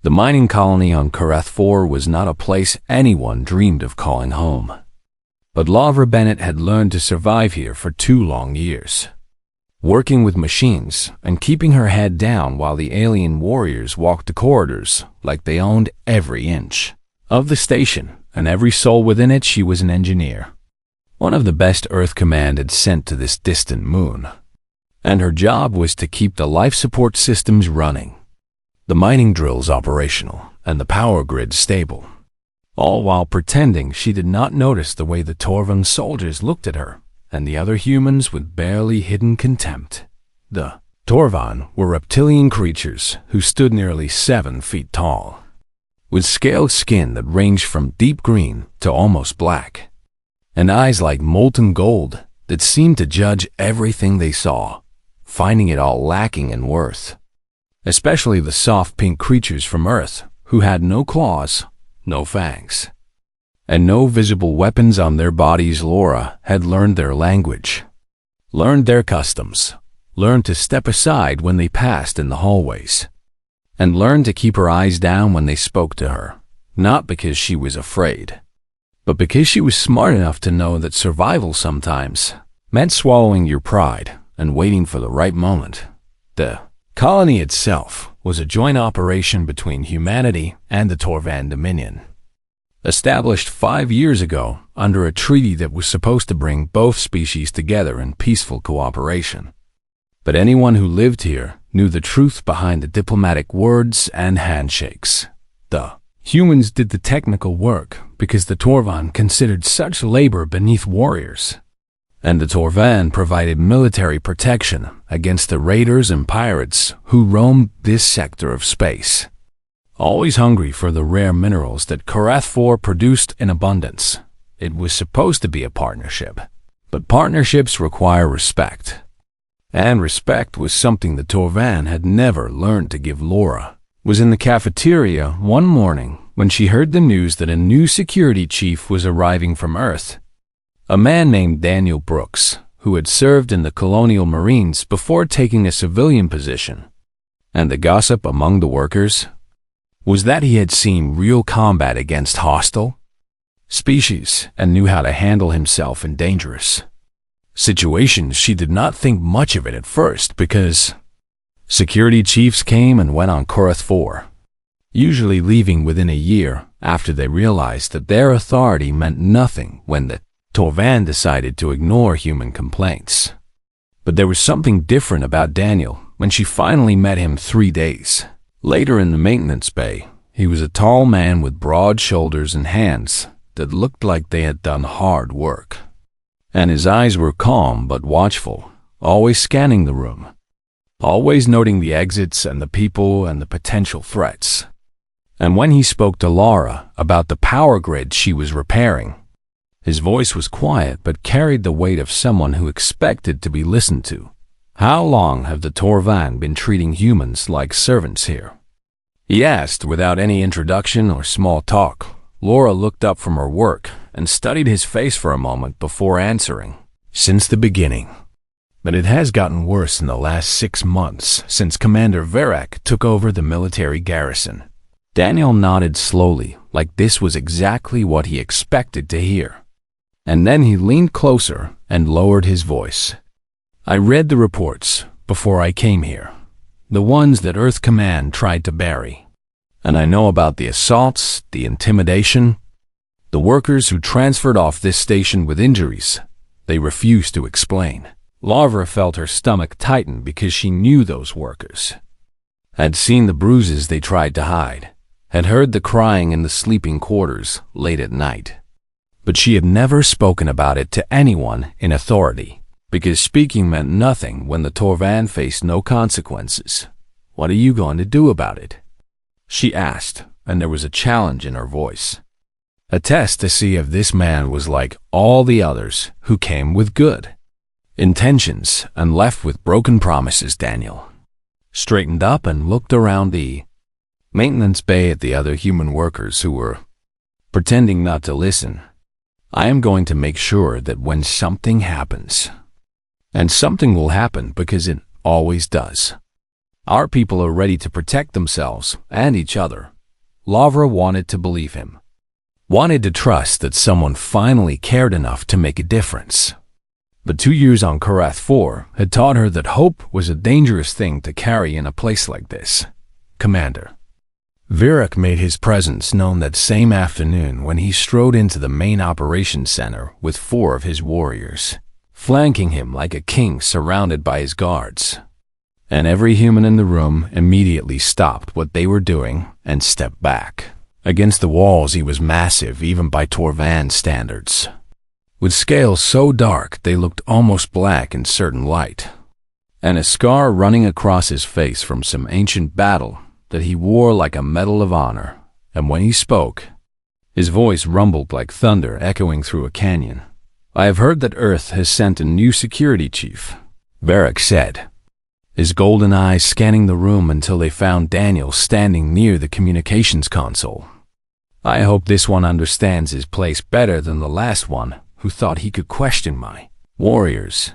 The mining colony on Karath 4 was not a place anyone dreamed of calling home. But Lavra Bennett had learned to survive here for 2 long years, working with machines and keeping her head down while the alien warriors walked the corridors like they owned every inch of the station, and every soul within it. She was an engineer, one of the best Earth Command had sent to this distant moon, and her job was to keep the life support systems running, the mining drills operational, and the power grid stable, all while pretending she did not notice the way the Torvan soldiers looked at her and the other humans with barely hidden contempt. The Torvan were reptilian creatures who stood nearly 7 feet tall, with scaled skin that ranged from deep green to almost black, and eyes like molten gold that seemed to judge everything they saw, finding it all lacking in worth. Especially the soft pink creatures from Earth, who had no claws, no fangs, and no visible weapons on their bodies. Laura had learned their language, learned their customs, learned to step aside when they passed in the hallways, and learned to keep her eyes down when they spoke to her, not because she was afraid, but because she was smart enough to know that survival sometimes meant swallowing your pride and waiting for the right moment. The colony itself was a joint operation between humanity and the Torvan Dominion, established 5 years ago under a treaty that was supposed to bring both species together in peaceful cooperation. But anyone who lived here knew the truth behind the diplomatic words and handshakes. The humans did the technical work because the Torvan considered such labor beneath warriors, and the Torvan provided military protection against the raiders and pirates who roamed this sector of space, always hungry for the rare minerals that Karath 4 produced in abundance. It was supposed to be a partnership, but partnerships require respect, and respect was something the Torvan had never learned to give. Laura was in the cafeteria one morning when she heard the news that a new security chief was arriving from Earth, a man named Daniel Brooks, who had served in the Colonial Marines before taking a civilian position. And the gossip among the workers was that he had seen real combat against hostile species and knew how to handle himself in dangerous situations. She did not think much of it at first because security chiefs came and went on Karath 4, usually leaving within a year after they realized that their authority meant nothing when the Torvan decided to ignore human complaints. But there was something different about Daniel when she finally met him 3 days later in the maintenance bay. He was a tall man with broad shoulders and hands that looked like they had done hard work, and his eyes were calm but watchful, always scanning the room, always noting the exits and the people and the potential threats. And when he spoke to Laura about the power grid she was repairing, his voice was quiet but carried the weight of someone who expected to be listened to. "How long have the Torvan been treating humans like servants here?" he asked without any introduction or small talk. Laura looked up from her work and studied his face for a moment before answering. "Since the beginning. But it has gotten worse in the last 6 months since Commander Verak took over the military garrison." Daniel nodded slowly, like this was exactly what he expected to hear. And then he leaned closer and lowered his voice. "I read the reports before I came here, the ones that Earth Command tried to bury. And I know about the assaults, the intimidation, the workers who transferred off this station with injuries. They refused to explain." Lavra felt her stomach tighten because she knew those workers, had seen the bruises they tried to hide, had heard the crying in the sleeping quarters late at night. But she had never spoken about it to anyone in authority, because speaking meant nothing when the Torvan faced no consequences. "What are you going to do about it?" she asked, and there was a challenge in her voice, a test to see if this man was like all the others who came with good intentions and left with broken promises. Daniel straightened up and looked around the maintenance bay at the other human workers who were pretending not to listen. "I am going to make sure that when something happens, and something will happen because it always does, our people are ready to protect themselves and each other Lavra wanted to believe him, wanted to trust that someone finally cared enough to make a difference. But 2 years on Karath 4 had taught her that hope was a dangerous thing to carry in a place like this. Commander Virak made his presence known that same afternoon when he strode into the main operations center with 4 of his warriors, flanking him like a king surrounded by his guards. And every human in the room immediately stopped what they were doing and stepped back. Against the walls he was massive even by Torvan standards, with scales so dark they looked almost black in certain light, and a scar running across his face from some ancient battle that he wore like a medal of honor. And when he spoke, his voice rumbled like thunder echoing through a canyon. "I have heard that Earth has sent a new security chief," Varric said, his golden eyes scanning the room until they found Daniel standing near the communications console. "I hope this one understands his place better than the last one who thought he could question my warriors."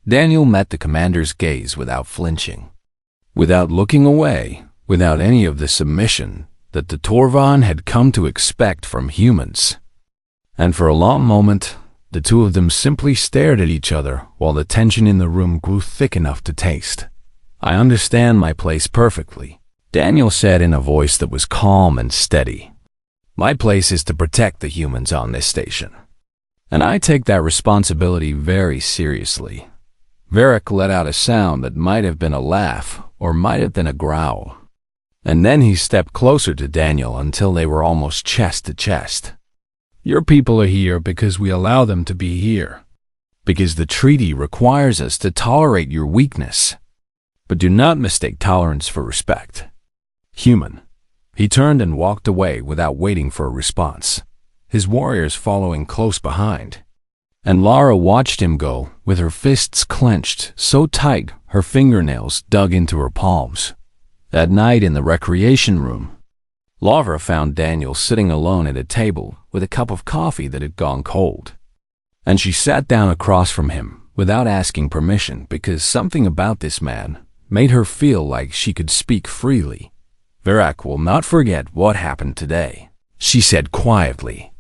Daniel met the commander's gaze without flinching, without looking away, without any of the submission that the Torvan had come to expect from humans. And for a long moment, the two of them simply stared at each other while the tension in the room grew thick enough to taste. "I understand my place perfectly," Daniel said in a voice that was calm and steady. "My place is to protect the humans on this station, and I take that responsibility very seriously." Varric let out a sound that might have been a laugh or might have been a growl, and then he stepped closer to Daniel until they were almost chest to chest. "Your people are here because we allow them to be here, because the treaty requires us to tolerate your weakness. But do not mistake tolerance for respect. Human." He turned and walked away without waiting for a response, his warriors following close behind. And Lara watched him go, with her fists clenched so tight her fingernails dug into her palms. That night in the recreation room, Lavra found Daniel sitting alone at a table with a cup of coffee that had gone cold. And she sat down across from him without asking permission because something about this man made her feel like she could speak freely. "Virak will not forget what happened today," she said quietly.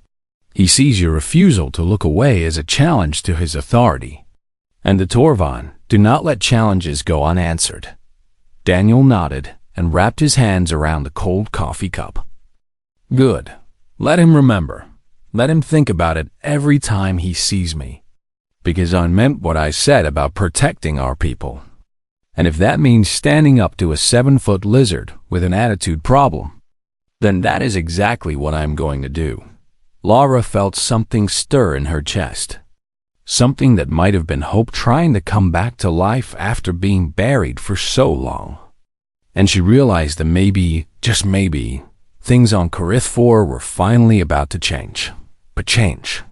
"He sees your refusal to look away as a challenge to his authority. And the Torvan do not let challenges go unanswered." Daniel nodded and wrapped his hands around the cold coffee cup. "Good. Let him remember. Let him think about it every time he sees me. Because I meant what I said about protecting our people. And if that means standing up to a 7-foot lizard with an attitude problem, then that is exactly what I'm going to do." Laura felt something stir in her chest. Something that might have been hope trying to come back to life after being buried for so long. And she realized that maybe, just maybe, things on Karith 4 were finally about to change. But change,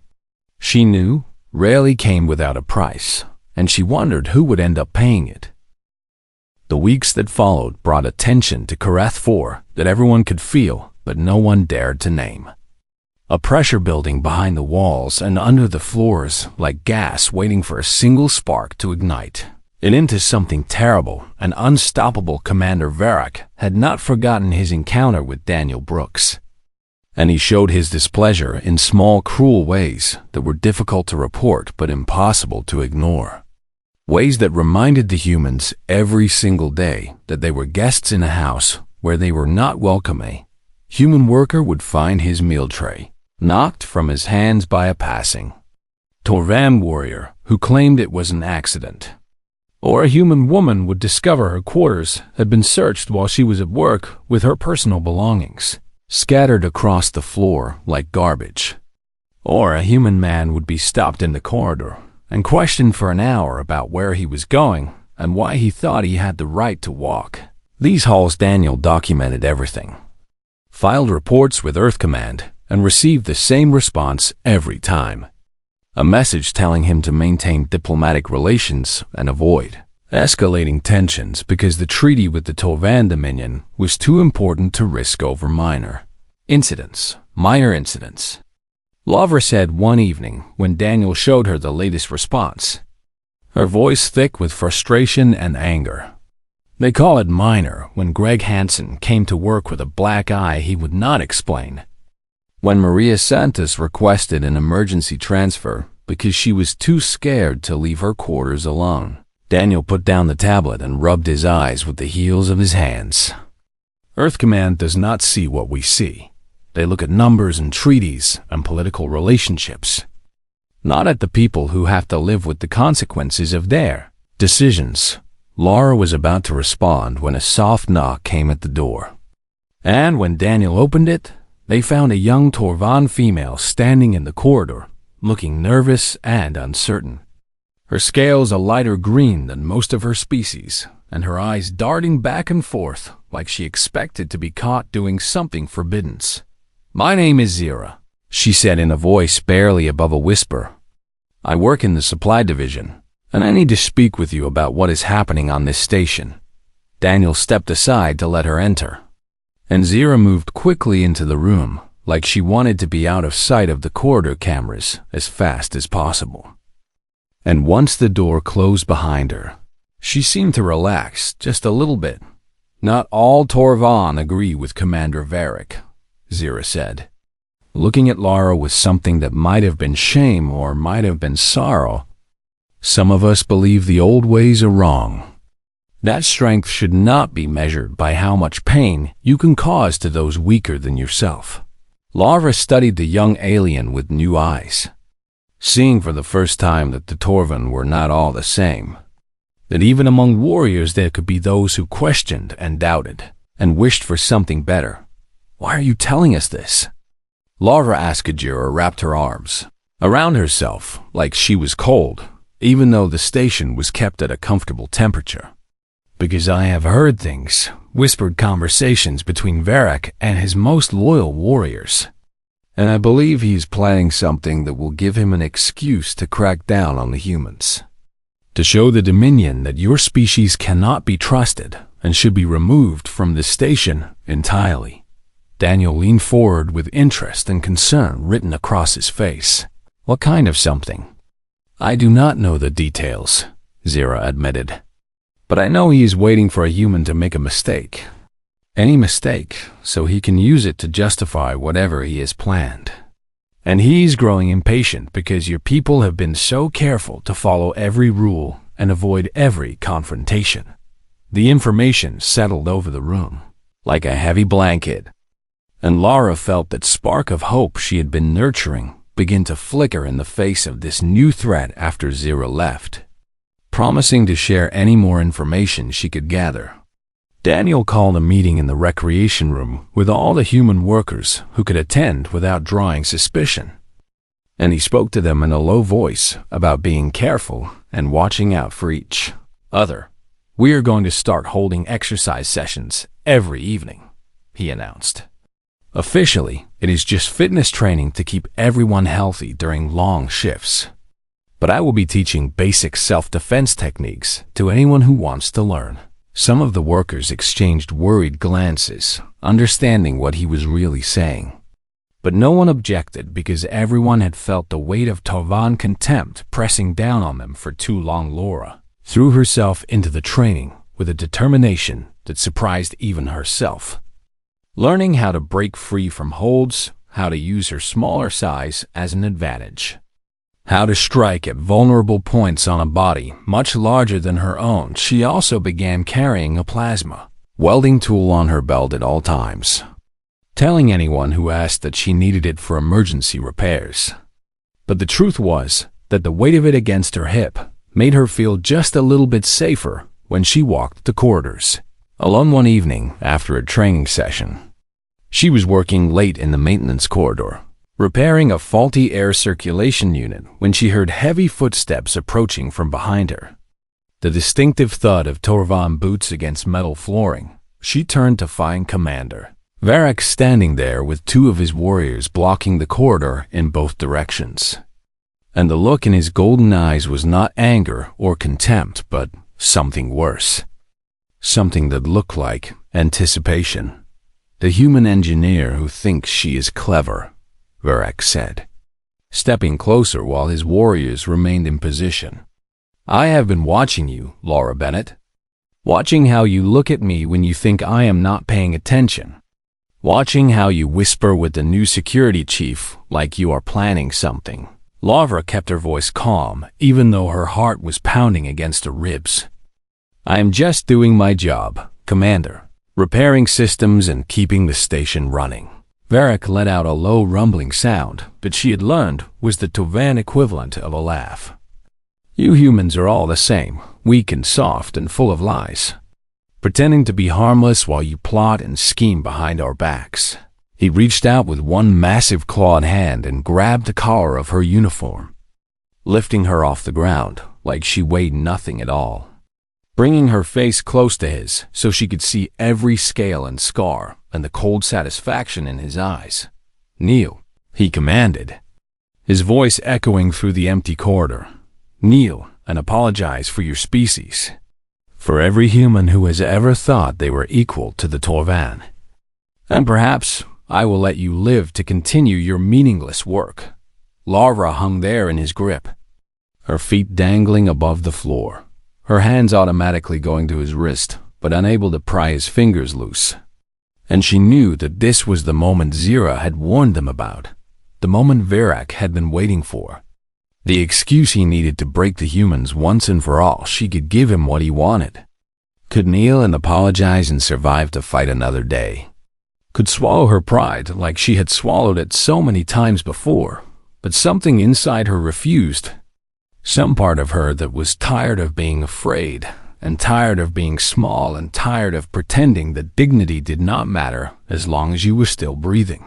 she knew, rarely came without a price, and she wondered who would end up paying it. The weeks that followed brought a tension to Karath 4 that everyone could feel, but no one dared to name. A pressure building behind the walls and under the floors like gas waiting for a single spark to ignite it into something terrible and unstoppable. Commander Varric had not forgotten his encounter with Daniel Brooks, and he showed his displeasure in small, cruel ways that were difficult to report but impossible to ignore. Ways that reminded the humans every single day that they were guests in a house where they were not welcome. A human worker would find his meal tray knocked from his hands by a passing Torvan warrior who claimed it was an accident. Or a human woman would discover her quarters had been searched while she was at work with her personal belongings scattered across the floor like garbage. Or a human man would be stopped in the corridor and questioned for an hour about where he was going and why he thought he had the right to walk. These halls Daniel documented everything, filed reports with Earth Command, and received the same response every time. A message telling him to maintain diplomatic relations and avoid escalating tensions because the treaty with the Torvan Dominion was too important to risk over minor incidents. Lavra said one evening when Daniel showed her the latest response, her voice thick with frustration and anger. They call it minor when Greg Hansen came to work with a black eye he would not explain. When Maria Santos requested an emergency transfer because she was too scared to leave her quarters alone, Daniel put down the tablet and rubbed his eyes with the heels of his hands. Earth Command does not see what we see. They look at numbers and treaties and political relationships, not at the people who have to live with the consequences of their decisions. Laura was about to respond when a soft knock came at the door. And when Daniel opened it, they found a young Torvan female standing in the corridor, looking nervous and uncertain. Her scales a lighter green than most of her species, and her eyes darting back and forth like she expected to be caught doing something forbidden. "My name is Zira," she said in a voice barely above a whisper. "I work in the supply division, and I need to speak with you about what is happening on this station." Daniel stepped aside to let her enter, and Zira moved quickly into the room, like she wanted to be out of sight of the corridor cameras as fast as possible. And once the door closed behind her, she seemed to relax just a little bit. "Not all Torvan agree with Commander Varric," Zira said, looking at Lara with something that might have been shame or might have been sorrow. "Some of us believe the old ways are wrong. That strength should not be measured by how much pain you can cause to those weaker than yourself." Lara studied the young alien with new eyes, seeing for the first time that the Torvan were not all the same, that even among warriors there could be those who questioned and doubted and wished for something better. "Why are you telling us this?" Lara Askajira wrapped her arms around herself like she was cold, even though the station was kept at a comfortable temperature. "Because I have heard things, whispered conversations between Varric and his most loyal warriors, and I believe he is planning something that will give him an excuse to crack down on the humans, to show the Dominion that your species cannot be trusted and should be removed from this station entirely." Daniel leaned forward with interest and concern written across his face. "What kind of something?" "I do not know the details," Zira admitted, "but I know he is waiting for a human to make a mistake. Any mistake, so he can use it to justify whatever he has planned. And he's growing impatient because your people have been so careful to follow every rule and avoid every confrontation." The information settled over the room like a heavy blanket, and Lara felt that spark of hope she had been nurturing begin to flicker in the face of this new threat after Zira left. Promising to share any more information she could gather, Daniel called a meeting in the recreation room with all the human workers who could attend without drawing suspicion. And he spoke to them in a low voice about being careful and watching out for each other. "We are going to start holding exercise sessions every evening," he announced. "Officially, it is just fitness training to keep everyone healthy during long shifts. But I will be teaching basic self-defense techniques to anyone who wants to learn." Some of the workers exchanged worried glances, understanding what he was really saying. But no one objected because everyone had felt the weight of Torvan contempt pressing down on them for too long. Laura threw herself into the training with a determination that surprised even herself, learning how to break free from holds, how to use her smaller size as an advantage, how to strike at vulnerable points on a body much larger than her own. She also began carrying a plasma welding tool on her belt at all times, telling anyone who asked that she needed it for emergency repairs. But the truth was that the weight of it against her hip made her feel just a little bit safer when she walked the corridors. Alone one evening after a training session, she was working late in the maintenance corridor, repairing a faulty air circulation unit when she heard heavy footsteps approaching from behind her. The distinctive thud of Torvan boots against metal flooring. She turned to find Commander Varric standing there with two of his warriors blocking the corridor in both directions. And the look in his golden eyes was not anger or contempt, but something worse. Something that looked like anticipation. "The human engineer who thinks she is clever," Varric said, stepping closer while his warriors remained in position. "I have been watching you, Laura Bennett. Watching how you look at me when you think I am not paying attention. Watching how you whisper with the new security chief like you are planning something. Lavra kept her voice calm, even though her heart was pounding against her ribs. I am just doing my job, Commander. Repairing systems and keeping the station running. Varric let out a low rumbling sound, but she had learned was the Tovan equivalent of a laugh. You humans are all the same, weak and soft and full of lies. Pretending to be harmless while you plot and scheme behind our backs. He reached out with one massive clawed hand and grabbed the collar of her uniform, lifting her off the ground like she weighed nothing at all, bringing her face close to his so she could see every scale and scar and the cold satisfaction in his eyes. Kneel, he commanded, his voice echoing through the empty corridor. Kneel and apologize for your species. For every human who has ever thought they were equal to the Torvan. And perhaps I will let you live to continue your meaningless work. Lavra hung there in his grip, her feet dangling above the floor, her hands automatically going to his wrist, but unable to pry his fingers loose. And she knew that this was the moment Zira had warned them about, the moment Varric had been waiting for. The excuse he needed to break the humans once and for all. She could give him what he wanted. Could kneel and apologize and survive to fight another day. Could swallow her pride like she had swallowed it so many times before, but something inside her refused. Some part of her that was tired of being afraid, and tired of being small, and tired of pretending that dignity did not matter as long as you were still breathing.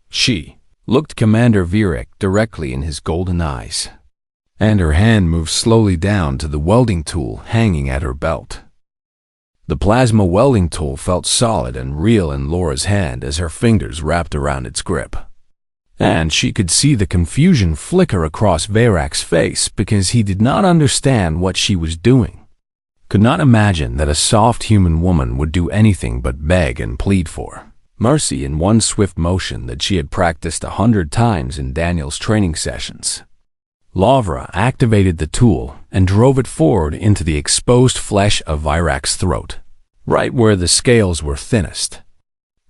She looked Commander Varric directly in his golden eyes, and her hand moved slowly down to the welding tool hanging at her belt. The plasma welding tool felt solid and real in Laura's hand as her fingers wrapped around its grip. And she could see the confusion flicker across Varric's face because he did not understand what she was doing. Could not imagine that a soft human woman would do anything but beg and plead for mercy in one swift motion that she had practiced 100 times in Daniel's training sessions. Lavra activated the tool and drove it forward into the exposed flesh of Varric's throat, right where the scales were thinnest,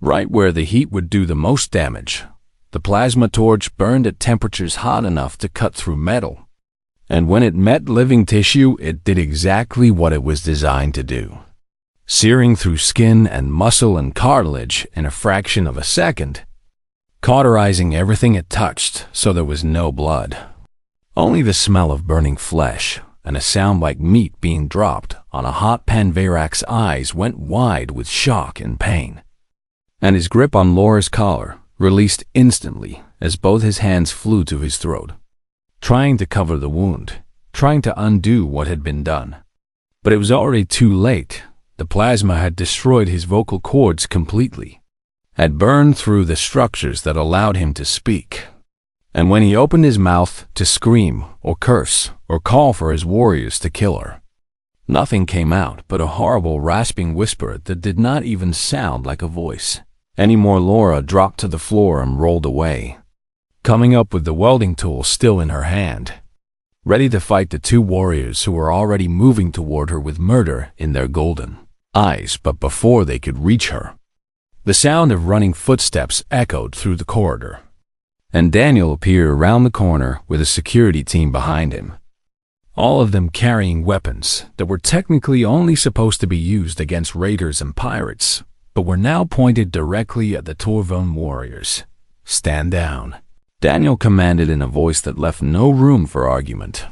right where the heat would do the most damage. The plasma torch burned at temperatures hot enough to cut through metal, and when it met living tissue, it did exactly what it was designed to do. Searing through skin and muscle and cartilage in a fraction of a second, cauterizing everything it touched so there was no blood. Only the smell of burning flesh and a sound like meat being dropped on a hot pan. Varric's eyes went wide with shock and pain, and his grip on Laura's collar released instantly as both his hands flew to his throat, trying to cover the wound, trying to undo what had been done. But it was already too late. The plasma had destroyed his vocal cords completely, had burned through the structures that allowed him to speak. And when he opened his mouth to scream or curse or call for his warriors to kill her, nothing came out but a horrible rasping whisper that did not even sound like a voice anymore. Laura dropped to the floor and rolled away, coming up with the welding tool still in her hand, ready to fight the two warriors who were already moving toward her with murder in their golden eyes. But before they could reach her, the sound of running footsteps echoed through the corridor, and Daniel appeared around the corner with a security team behind him, all of them carrying weapons that were technically only supposed to be used against raiders and pirates, but were now pointed directly at the Torvan warriors. "Stand down," Daniel commanded in a voice that left no room for argument.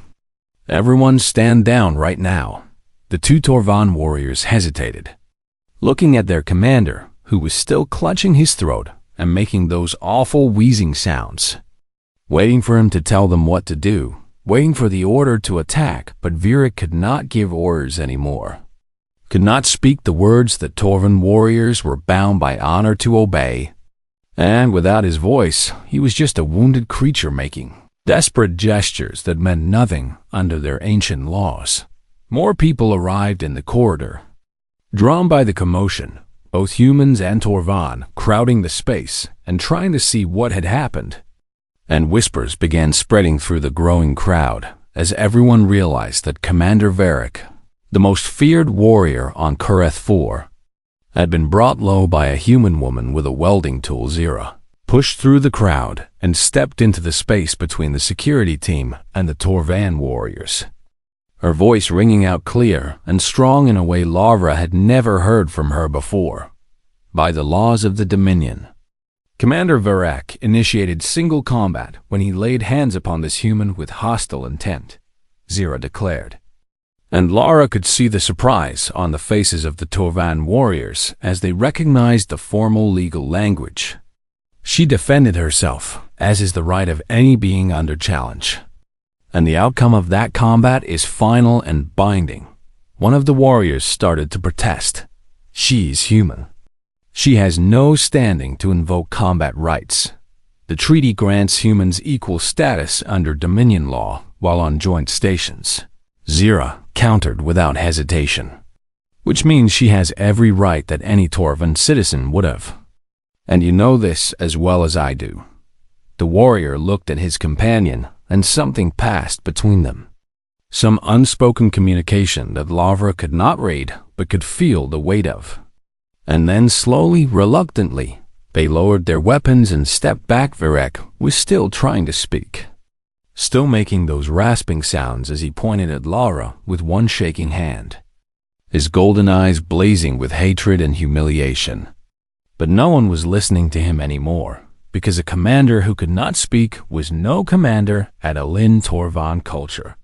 "Everyone stand down right now." The two Torvan warriors hesitated, looking at their commander, who was still clutching his throat and making those awful wheezing sounds, waiting for him to tell them what to do, waiting for the order to attack. But Varric could not give orders anymore, could not speak the words that Torvan warriors were bound by honor to obey. And without his voice, he was just a wounded creature making desperate gestures that meant nothing under their ancient laws. More people arrived in the corridor, drawn by the commotion, both humans and Torvan crowding the space and trying to see what had happened. And whispers began spreading through the growing crowd as everyone realized that Commander Varric the most feared warrior on Kareth 4, had been brought low by a human woman with a welding tool. Zira pushed through the crowd and stepped into the space between the security team and the Torvan warriors, her voice ringing out clear and strong in a way Lavra had never heard from her before. By the laws of the Dominion, Commander Varek initiated single combat when he laid hands upon this human with hostile intent, Zira declared. And Lara could see the surprise on the faces of the Torvan warriors as they recognized the formal legal language. She defended herself, as is the right of any being under challenge. And the outcome of that combat is final and binding. One of the warriors started to protest. She's human. She has no standing to invoke combat rights. The treaty grants humans equal status under Dominion law while on joint stations. Zira countered without hesitation, which means she has every right that any Torvan citizen would have. And you know this as well as I do. The warrior looked at his companion, and something passed between them. Some unspoken communication that Lavra could not read but could feel the weight of. And then slowly, reluctantly, they lowered their weapons and stepped back. Varek was still trying to speak, still making those rasping sounds as he pointed at Lara with one shaking hand, his golden eyes blazing with hatred and humiliation. But no one was listening to him anymore, because a commander who could not speak was no commander at Alin Torvan culture.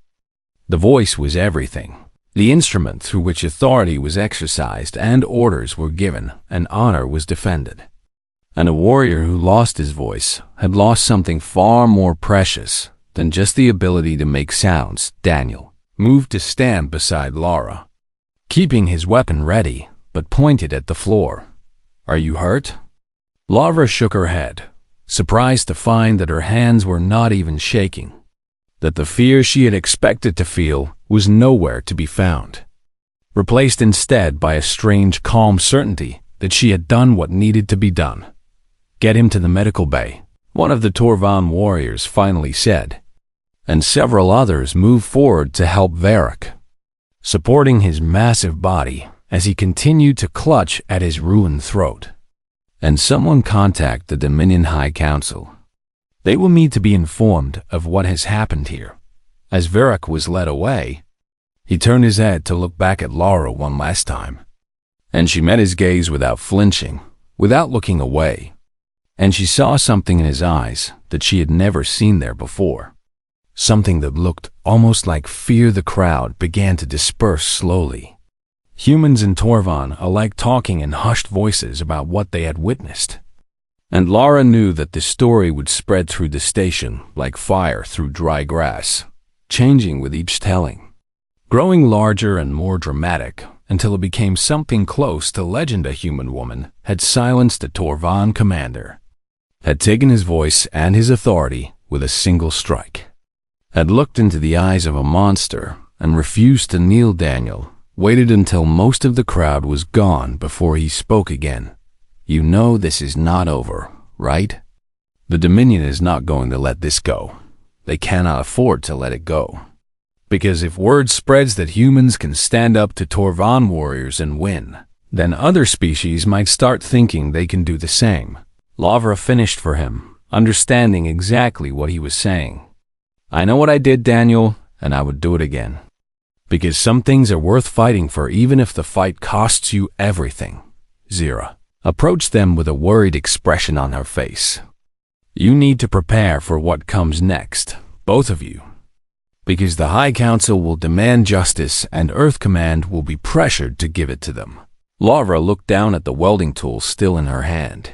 The voice was everything, the instrument through which authority was exercised and orders were given and honor was defended. And a warrior who lost his voice had lost something far more precious than just the ability to make sounds. Daniel moved to stand beside Lara, keeping his weapon ready, but pointed at the floor. "Are you hurt?" Lara shook her head, surprised to find that her hands were not even shaking, that the fear she had expected to feel was nowhere to be found, replaced instead by a strange, calm certainty that she had done what needed to be done. "Get him to the medical bay," one of the Torvan warriors finally said, and several others moved forward to help Varek, supporting his massive body as he continued to clutch at his ruined throat. "And someone contact the Dominion High Council. They will need to be informed of what has happened here." As Varek was led away, he turned his head to look back at Lara one last time, and she met his gaze without flinching, without looking away, and she saw something in his eyes that she had never seen there before. Something that looked almost like fear. The crowd began to disperse slowly, humans and Torvan alike talking in hushed voices about what they had witnessed. And Lara knew that the story would spread through the station like fire through dry grass, changing with each telling, growing larger and more dramatic until it became something close to legend. A human woman had silenced a Torvan commander, had taken his voice and his authority with a single strike, had looked into the eyes of a monster and refused to kneel. Daniel waited until most of the crowd was gone before he spoke again. "You know this is not over, right? The Dominion is not going to let this go. They cannot afford to let it go. Because if word spreads that humans can stand up to Torvan warriors and win, then other species might start thinking they can do the same." Lavra finished for him, understanding exactly what he was saying. "I know what I did, Daniel, and I would do it again. Because some things are worth fighting for even if the fight costs you everything." Zira approached them with a worried expression on her face. "You need to prepare for what comes next, both of you. Because the High Council will demand justice and Earth Command will be pressured to give it to them." Lavra looked down at the welding tool still in her hand,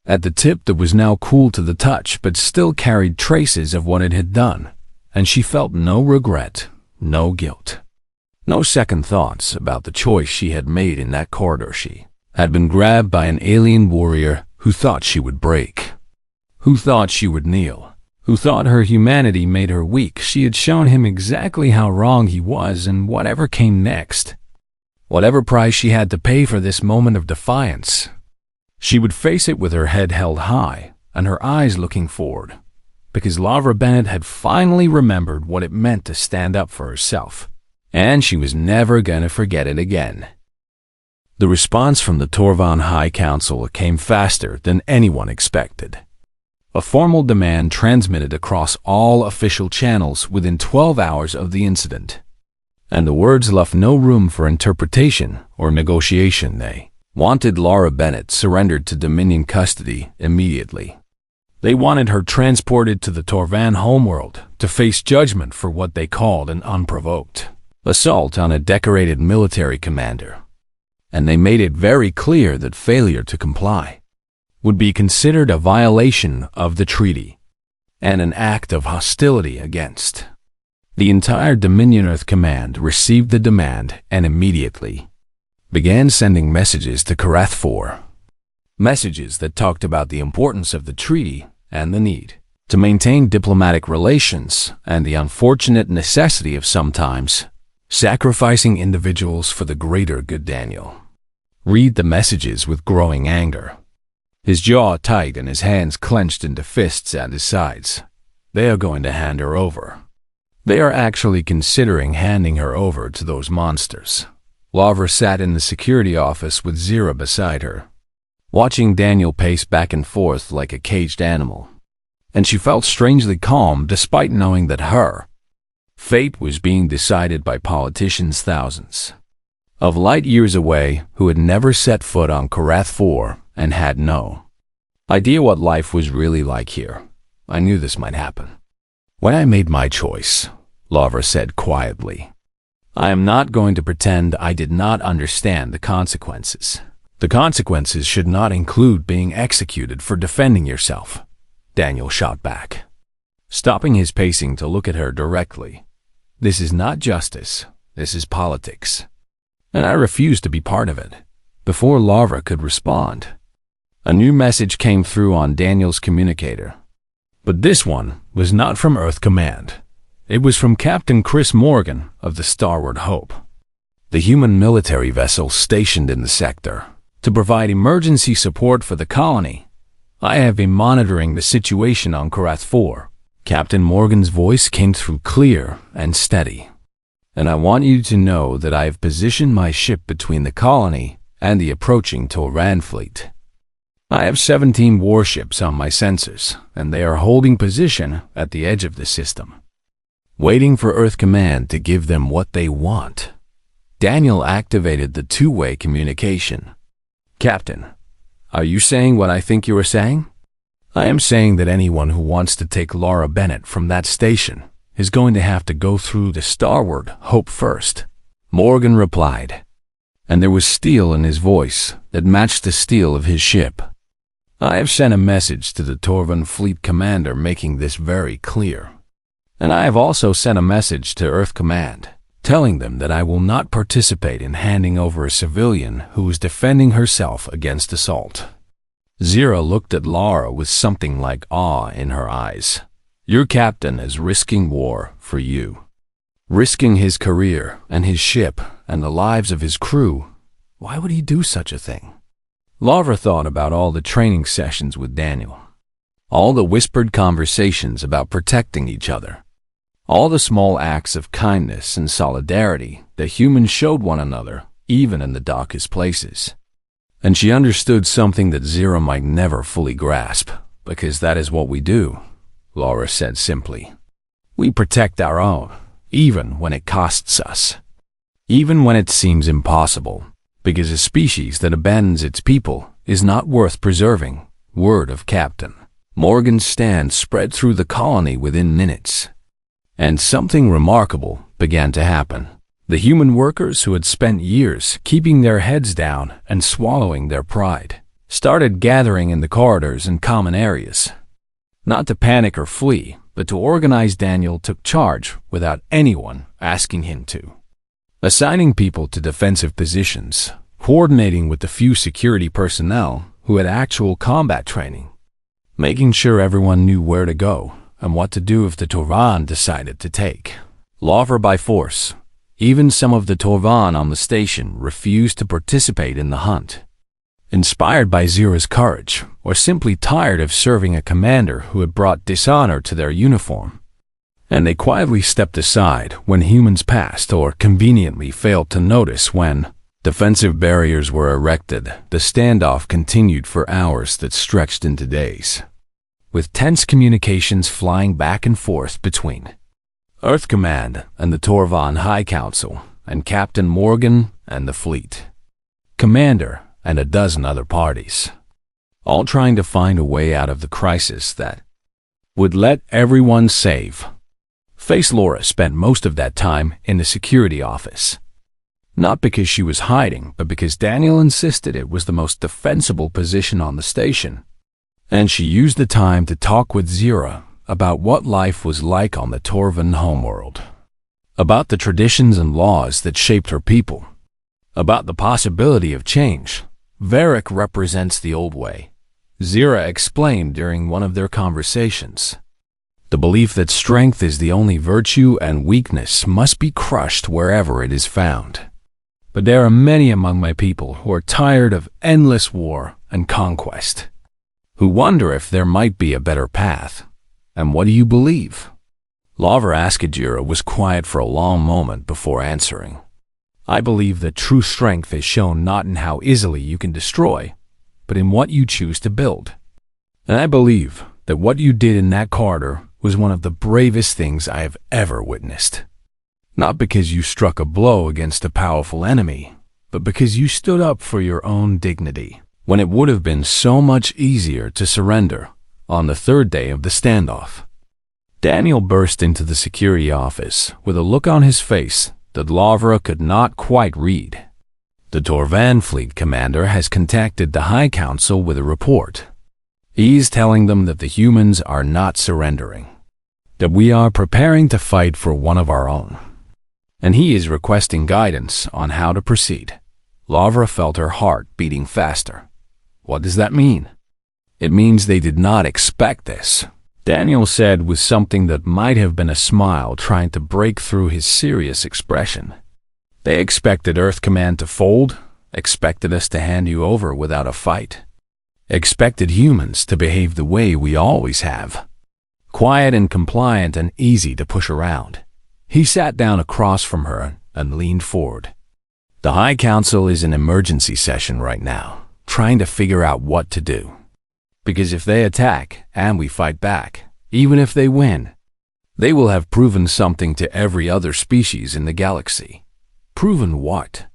at the tip that was now cool to the touch but still carried traces of what it had done, and she felt no regret, no guilt, no second thoughts about the choice she had made in that corridor. She had been grabbed by an alien warrior who thought she would break, who thought she would kneel, who thought her humanity made her weak. She had shown him exactly how wrong he was, and whatever came next, whatever price she had to pay for this moment of defiance, she would face it with her head held high and her eyes looking forward, because Lavra Bennett had finally remembered what it meant to stand up for herself. and she was never gonna forget it again. The response from the Torvan High Council came faster than anyone expected. A formal demand transmitted across all official channels within 12 hours of the incident. And the words left no room for interpretation or negotiation. They wanted Laura Bennett surrendered to Dominion custody immediately. They wanted her transported to the Torvan homeworld to face judgment for what they called an unprovoked assault on a decorated military commander. And they made it very clear that failure to comply would be considered a violation of the treaty and an act of hostility against. The entire Dominion Earth Command received the demand and immediately began sending messages to Karath 4. Messages that talked about the importance of the treaty and the need to maintain diplomatic relations and the unfortunate necessity of sometimes sacrificing individuals for the greater good. Daniel read the messages with growing anger, his jaw tight and his hands clenched into fists at his sides. They are going to hand her over. They are actually considering handing her over to those monsters. Lavra sat in the security office with Zira beside her, watching Daniel pace back and forth like a caged animal. And she felt strangely calm despite knowing that her fate was being decided by politicians thousands of light years away who had never set foot on Karath 4 and had no idea what life was really like here. I knew this might happen. When I made my choice, Lavra said quietly, I am not going to pretend I did not understand the consequences. The consequences should not include being executed for defending yourself, Daniel shot back, stopping his pacing to look at her directly. This is not justice, this is politics. And I refuse to be part of it. Before Lavra could respond, a new message came through on Daniel's communicator. But this one was not from Earth Command. It was from Captain Chris Morgan of the Starward Hope, the human military vessel stationed in the sector to provide emergency support for the colony. I have been monitoring the situation on Karath 4. Captain Morgan's voice came through clear and steady. And I want you to know that I have positioned my ship between the colony and the approaching Toran fleet. I have 17 warships on my sensors, and they are holding position at the edge of the system, waiting for Earth Command to give them what they want. Daniel activated the two-way communication. Captain, are you saying what I think you are saying? I am saying that anyone who wants to take Laura Bennett from that station is going to have to go through the Starward Hope first, Morgan replied, and there was steel in his voice that matched the steel of his ship. I have sent a message to the Torvan Fleet Commander making this very clear. And I have also sent a message to Earth Command, telling them that I will not participate in handing over a civilian who is defending herself against assault. Zira looked at Laura with something like awe in her eyes. Your captain is risking war for you. Risking his career and his ship and the lives of his crew. Why would he do such a thing? Lavra thought about all the training sessions with Daniel, all the whispered conversations about protecting each other, all the small acts of kindness and solidarity that humans showed one another, even in the darkest places. And she understood something that Zira might never fully grasp, because that is what we do, Laura said simply. We protect our own, even when it costs us. Even when it seems impossible, because a species that abandons its people is not worth preserving. Word of Captain Morgan's stand spread through the colony within minutes. And something remarkable began to happen. The human workers who had spent years keeping their heads down and swallowing their pride started gathering in the corridors and common areas. Not to panic or flee, but to organize. Daniel took charge without anyone asking him to, assigning people to defensive positions, coordinating with the few security personnel who had actual combat training, making sure everyone knew where to go and what to do if the Torvan decided to take Lavra by force. Even some of the Torvan on the station refused to participate in the hunt, inspired by Zira's courage or simply tired of serving a commander who had brought dishonor to their uniform. and they quietly stepped aside when humans passed or conveniently failed to notice when defensive barriers were erected. The standoff continued for hours that stretched into days, with tense communications flying back and forth between Earth Command and the Torvan High Council, and Captain Morgan and the fleet commander and a dozen other parties, all trying to find a way out of the crisis that would let everyone save. Face Laura spent most of that time in the security office, not because she was hiding, but because Daniel insisted it was the most defensible position on the station, and she used the time to talk with Zira about what life was like on the Torvan homeworld, about the traditions and laws that shaped her people, about the possibility of change. Varric represents the old way, Zira explained during one of their conversations. The belief that strength is the only virtue and weakness must be crushed wherever it is found. But there are many among my people who are tired of endless war and conquest, who wonder if there might be a better path. And what do you believe? Lavra Askajira was quiet for a long moment before answering. I believe that true strength is shown not in how easily you can destroy, but in what you choose to build. And I believe that what you did in that corridor was one of the bravest things I have ever witnessed. Not because you struck a blow against a powerful enemy, but because you stood up for your own dignity, when it would have been so much easier to surrender on the third day of the standoff. Daniel burst into the security office with a look on his face that Lavra could not quite read. The Torvan fleet commander has contacted the High Council with a report. He's telling them that the humans are not surrendering, that we are preparing to fight for one of our own, and he is requesting guidance on how to proceed. Lavra felt her heart beating faster. What does that mean? It means they did not expect this, Daniel said with something that might have been a smile trying to break through his serious expression. They expected Earth Command to fold, expected us to hand you over without a fight, expected humans to behave the way we always have, quiet and compliant and easy to push around. He sat down across from her and leaned forward. The High Council is in emergency session right now, trying to figure out what to do. Because if they attack and we fight back, even if they win, they will have proven something to every other species in the galaxy. Proven what?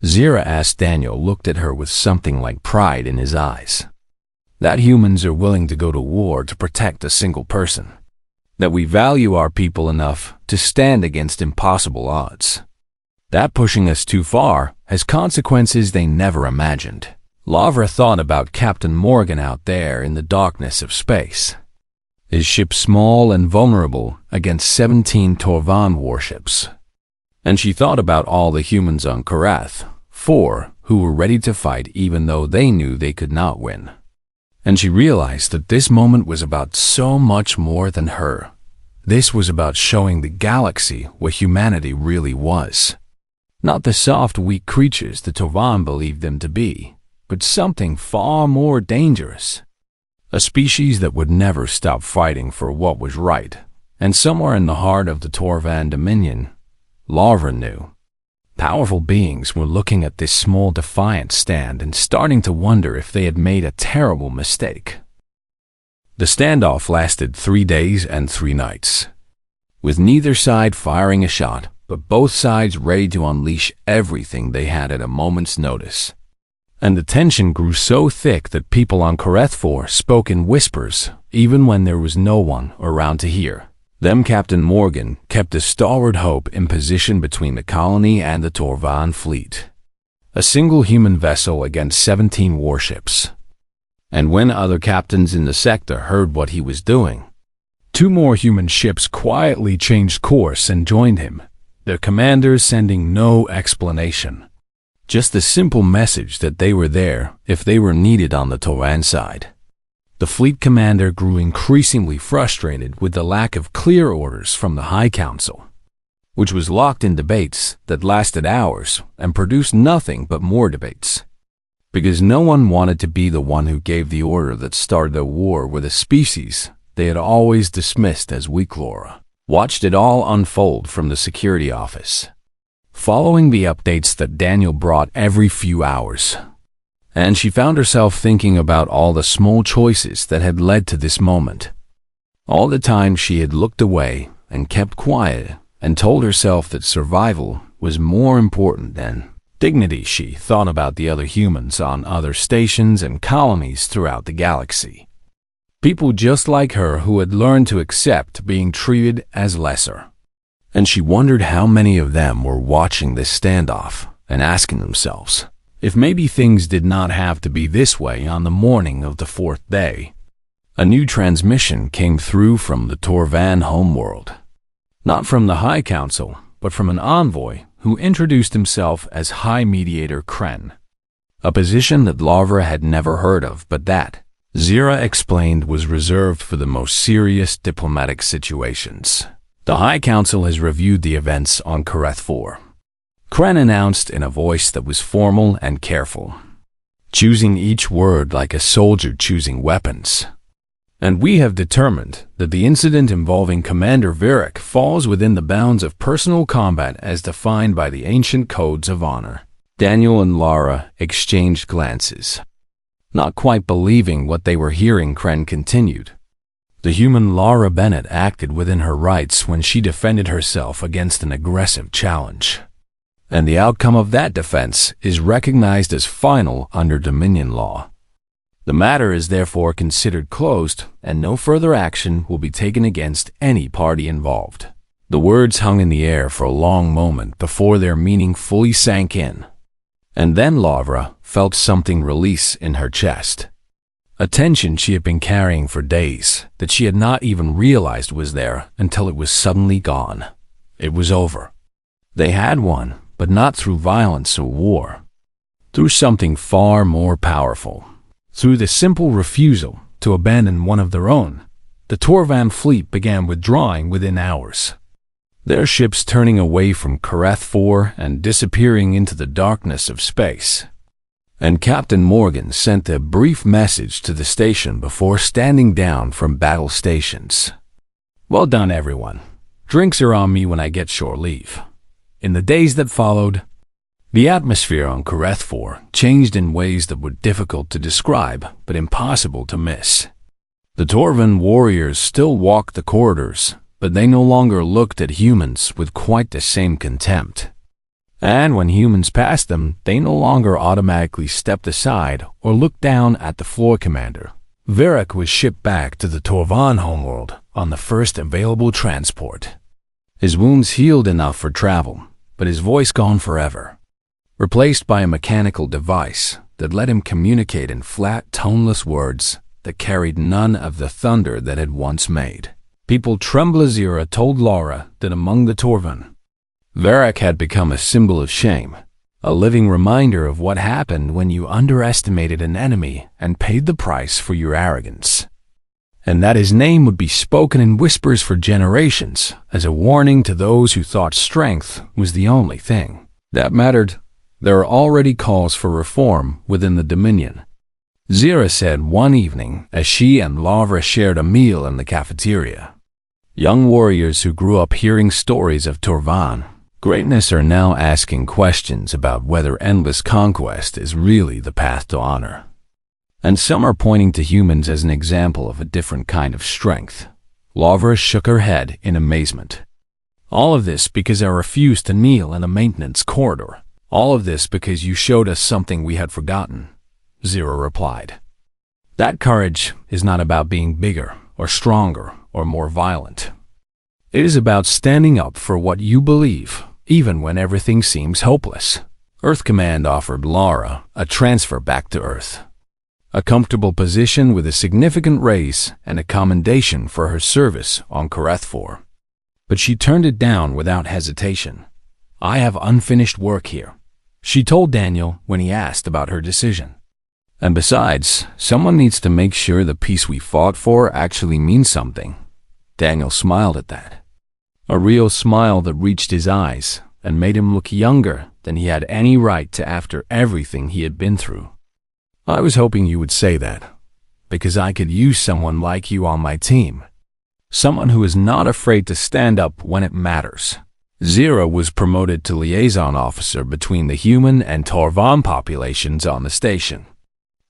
Zira asked. Daniel looked at her with something like pride in his eyes. That humans are willing to go to war to protect a single person. That we value our people enough to stand against impossible odds. That pushing us too far has consequences they never imagined. Lavra thought about Captain Morgan out there in the darkness of space. His ship small and vulnerable against 17 Torvan warships. And she thought about all the humans on Karath, 4, who were ready to fight even though they knew they could not win. And she realized that this moment was about so much more than her. This was about showing the galaxy what humanity really was. Not the soft, weak creatures the Torvan believed them to be, but something far more dangerous. A species that would never stop fighting for what was right. And somewhere in the heart of the Torvan Dominion, Lavra knew, powerful beings were looking at this small defiant stand and starting to wonder if they had made a terrible mistake. The standoff lasted 3 days and 3 nights, with neither side firing a shot, but both sides ready to unleash everything they had at a moment's notice. And the tension grew so thick that people on Kareth 4 spoke in whispers, even when there was no one around to hear. Them Captain Morgan kept a stalwart hope in position between the colony and the Torvan fleet. A single human vessel against 17 warships. And when other captains in the sector heard what he was doing, 2 more human ships quietly changed course and joined him, their commanders sending no explanation. Just the simple message that they were there if they were needed on the Torvan side. The fleet commander grew increasingly frustrated with the lack of clear orders from the High Council, which was locked in debates that lasted hours and produced nothing but more debates. Because no one wanted to be the one who gave the order that started a war with a species they had always dismissed as weak. Laura watched it all unfold from the security office, following the updates that Daniel brought every few hours. And she found herself thinking about all the small choices that had led to this moment. All the time she had looked away and kept quiet and told herself that survival was more important than dignity. She thought about the other humans on other stations and colonies throughout the galaxy. People just like her who had learned to accept being treated as lesser. And she wondered how many of them were watching this standoff and asking themselves if maybe things did not have to be this way on the morning of the fourth day. A new transmission came through from the Torvan homeworld. Not from the High Council, but from an envoy who introduced himself as High Mediator Kren, a position that Lavra had never heard of, but that, Zira explained, was reserved for the most serious diplomatic situations. The High Council has reviewed the events on Kareth 4. Kren announced in a voice that was formal and careful, choosing each word like a soldier choosing weapons. And we have determined that the incident involving Commander Virak falls within the bounds of personal combat as defined by the ancient codes of honor. Daniel and Lara exchanged glances. Not quite believing what they were hearing, Kren continued. The human Lara Bennett acted within her rights when she defended herself against an aggressive challenge. And the outcome of that defense is recognized as final under Dominion law. The matter is therefore considered closed, and no further action will be taken against any party involved. The words hung in the air for a long moment before their meaning fully sank in. And then Lavra felt something release in her chest. A tension she had been carrying for days, that she had not even realized was there until it was suddenly gone. It was over. They had won, but not through violence or war. Through something far more powerful. Through the simple refusal to abandon one of their own. The Torvan fleet began withdrawing within hours. Their ships turning away from Kareth 4 and disappearing into the darkness of space. And Captain Morgan sent a brief message to the station before standing down from battle stations. Well done, everyone. Drinks are on me when I get shore leave. In the days that followed, the atmosphere on Kareth 4 changed in ways that were difficult to describe but impossible to miss. The Torvan warriors still walked the corridors, but they no longer looked at humans with quite the same contempt. And when humans passed them, they no longer automatically stepped aside or looked down at the floor commander. Virak was shipped back to the Torvan homeworld on the first available transport. His wounds healed enough for travel, but his voice gone forever. Replaced by a mechanical device that let him communicate in flat, toneless words that carried none of the thunder that had once made. People Tremblazira told Laura that among the Torvan, Virak had become a symbol of shame, a living reminder of what happened when you underestimated an enemy and paid the price for your arrogance. And that his name would be spoken in whispers for generations as a warning to those who thought strength was the only thing that mattered. There are already calls for reform within the Dominion, Zira said one evening as she and Lavra shared a meal in the cafeteria. Young warriors who grew up hearing stories of Torvan greatness are now asking questions about whether endless conquest is really the path to honor. And some are pointing to humans as an example of a different kind of strength. Lavra shook her head in amazement. All of this because I refused to kneel in a maintenance corridor. All of this because you showed us something we had forgotten, Zira replied. That courage is not about being bigger or stronger or more violent. It is about standing up for what you believe, even when everything seems hopeless. Earth Command offered Lara a transfer back to Earth. A comfortable position with a significant raise and a commendation for her service on Kareth 4. But she turned it down without hesitation. I have unfinished work here, she told Daniel when he asked about her decision. And besides, someone needs to make sure the peace we fought for actually means something. Daniel smiled at that. A real smile that reached his eyes and made him look younger than he had any right to after everything he had been through. I was hoping you would say that, because I could use someone like you on my team. Someone who is not afraid to stand up when it matters. Zira was promoted to liaison officer between the human and Torvan populations on the station,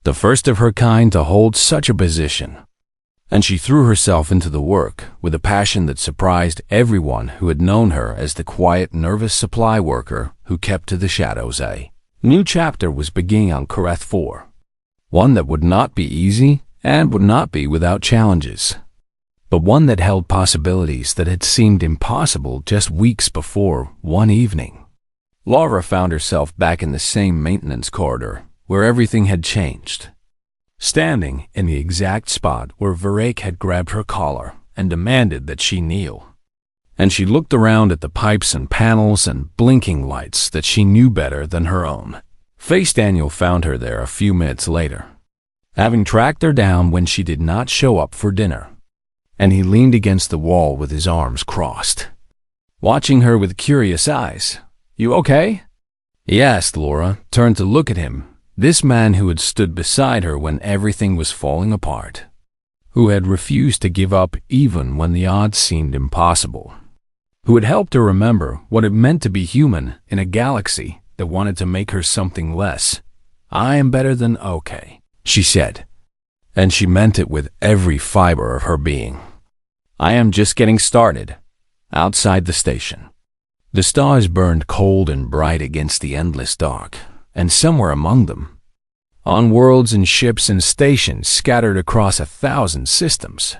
the first of her kind to hold such a position. And she threw herself into the work with a passion that surprised everyone who had known her as the quiet, nervous supply worker who kept to the shadows. A new chapter was beginning on Kareth 4, one that would not be easy and would not be without challenges, but one that held possibilities that had seemed impossible just weeks before. One evening, Laura found herself back in the same maintenance corridor where everything had changed, standing in the exact spot where Varek had grabbed her collar and demanded that she kneel. And she looked around at the pipes and panels and blinking lights that she knew better than her own. Face Daniel found her there a few minutes later, having tracked her down when she did not show up for dinner, and he leaned against the wall with his arms crossed, watching her with curious eyes. "You okay?" he asked. Laura turned to look at him, this man who had stood beside her when everything was falling apart, who had refused to give up even when the odds seemed impossible, who had helped her remember what it meant to be human in a galaxy that wanted to make her something less. "I am better than okay," she said, and she meant it with every fiber of her being. "I am just getting started." Outside the station, the stars burned cold and bright against the endless dark, and somewhere among them, on worlds and ships and stations scattered across 1,000 systems,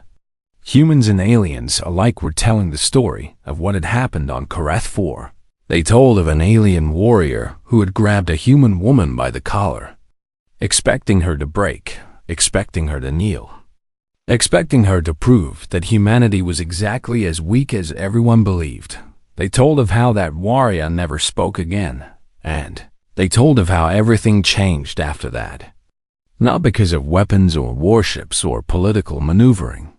humans and aliens alike were telling the story of what had happened on Kareth 4. They told of an alien warrior who had grabbed a human woman by the collar, expecting her to break, expecting her to kneel, expecting her to prove that humanity was exactly as weak as everyone believed. They told of how that warrior never spoke again, and they told of how everything changed after that. Not because of weapons or warships or political maneuvering,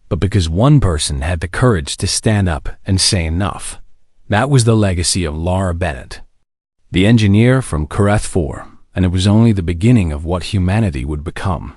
but because one person had the courage to stand up and say enough. That was the legacy of Laura Bennett, the engineer from Kareth 4, and it was only the beginning of what humanity would become.